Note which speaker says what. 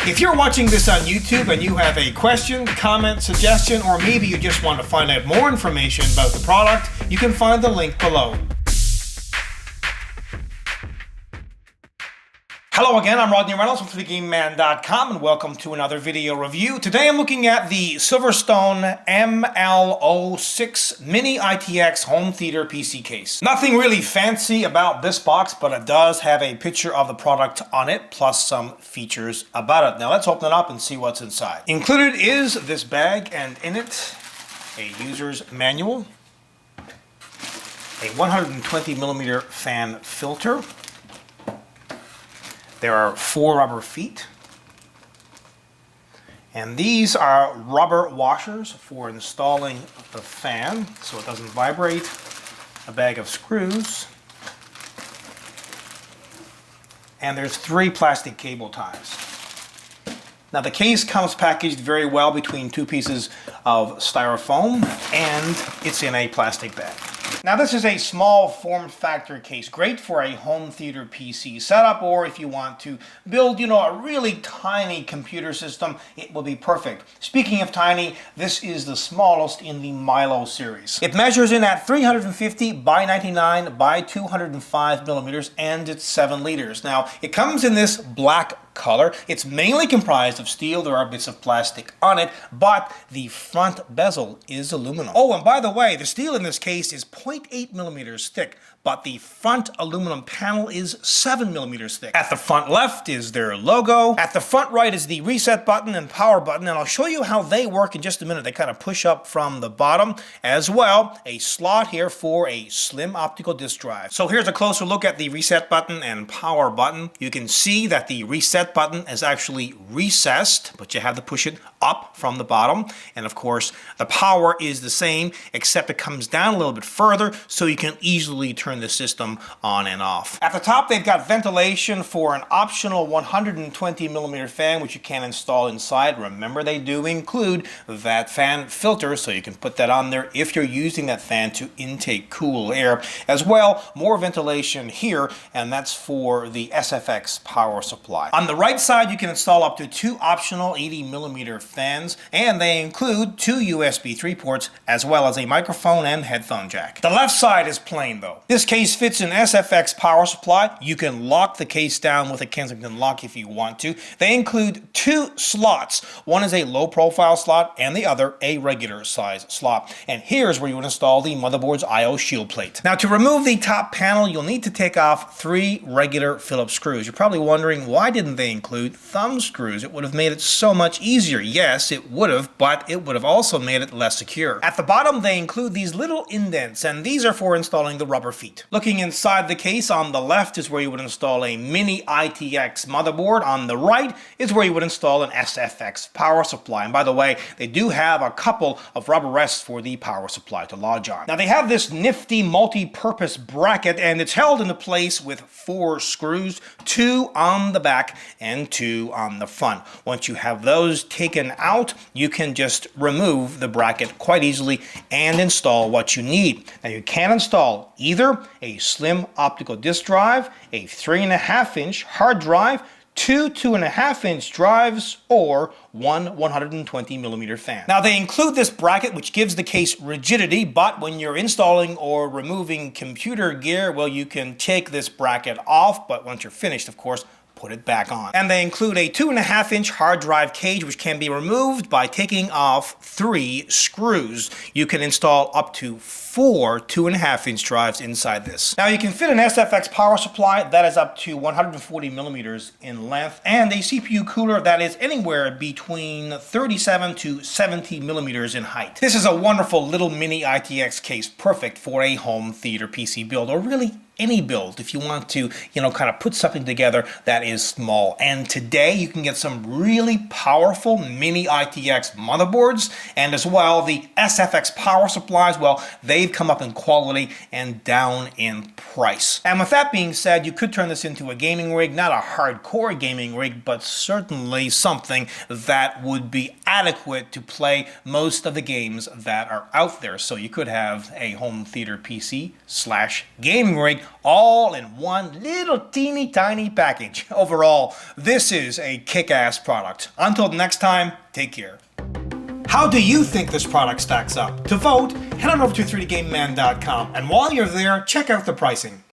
Speaker 1: If you're watching this on YouTube and you have a question, comment, suggestion, or maybe you just want to find out more information about the product, you can find the link below. Hello again, I'm Rodney Reynolds from 3GameMan.com and welcome to another video review. Today I'm looking at the SilverStone ML06 Mini-ITX home theater PC case. Nothing really fancy about this box, but it does have a picture of the product on it, plus some features about it. Now let's open it up and see what's inside. Included is this bag, and in it, a user's manual, a 120mm fan filter. There are 4 rubber feet, and these are rubber washers for installing the fan so it doesn't vibrate, a bag of screws, and there's 3 plastic cable ties. Now the case comes packaged very well between 2 pieces of styrofoam, and it's in a plastic bag. Now this is a small form factor case, great for a home theater PC setup, or if you want to build, a really tiny computer system, it will be perfect. Speaking of tiny, this is the smallest in the Milo series. It measures in at 350 by 99 by 205 millimeters, and it's 7 liters. Now it comes in this black color. It's mainly comprised of steel. There are bits of plastic on it, but the front bezel is aluminum. Oh, and by the way, the steel in this case is 0.8 millimeters thick, but the front aluminum panel is 7 millimeters thick. At the front left is their logo. At the front right is the reset button and power button, and I'll show you how they work in just a minute. They kind of push up from the bottom. As well, a slot here for a slim optical disk drive. So here's a closer look at the reset button and power button. You can see that the reset button is actually recessed, but you have to push it up from the bottom. And of course, the power is the same, except it comes down a little bit further, so you can easily turn the system on and off. At the top, they've got ventilation for an optional 120mm fan, which you can install inside. Remember, they do include that fan filter, so you can put that on there if you're using that fan to intake cool air. As well, more ventilation here, and that's for the SFX power supply. On the right side, you can install up to 2 optional 80mm fans, and they include 2 USB 3 ports, as well as a microphone and headphone jack. The left side is plain though. This case fits an SFX power supply. You can lock the case down with a Kensington lock if you want to. They include 2 slots. One is a low profile slot and the other a regular size slot. And here's where you would install the motherboard's I/O shield plate. Now to remove the top panel, you'll need to take off 3 regular Phillips screws. You're probably wondering, why didn't they include thumb screws? It would have made it so much easier. Yes, it would have, but it would have also made it less secure. At the bottom, they include these little indents, and these are for installing the rubber feet. Looking inside the case, on the left is where you would install a Mini-ITX motherboard. On the right is where you would install an SFX power supply. And by the way, they do have a couple of rubber rests for the power supply to lodge on. Now they have this nifty multi-purpose bracket, and it's held into place with 4 screws, 2 on the back and 2 on the front. Once you have those taken out, you can just remove the bracket quite easily and install what you need. Now you can install either a slim optical disk drive, a 3.5-inch hard drive, 2 2.5-inch drives, or 1 120mm fan. Now they include this bracket, which gives the case rigidity, but when you're installing or removing computer gear, well, you can take this bracket off, but once you're finished, of course, put it back on. And they include a 2.5-inch hard drive cage, which can be removed by taking off 3 screws. You can install up to 4 2.5-inch drives inside this. Now you can fit an SFX power supply that is up to 140 millimeters in length, and a CPU cooler that is anywhere between 37 to 70 millimeters in height. This is a wonderful little Mini-ITX case, perfect for a home theater PC build, or really any build if you want to, kind of put something together that is small. And today you can get some really powerful Mini-ITX motherboards, and as well the SFX power supplies. Well, they've come up in quality and down in price. And with that being said, you could turn this into a gaming rig, not a hardcore gaming rig, but certainly something that would be adequate to play most of the games that are out there. So you could have a home theater PC / gaming rig all in one little teeny tiny package. Overall, this is a kick-ass product. Until next time, take care. How do you think this product stacks up? To vote, head on over to 3dgameman.com, and while you're there, check out the pricing.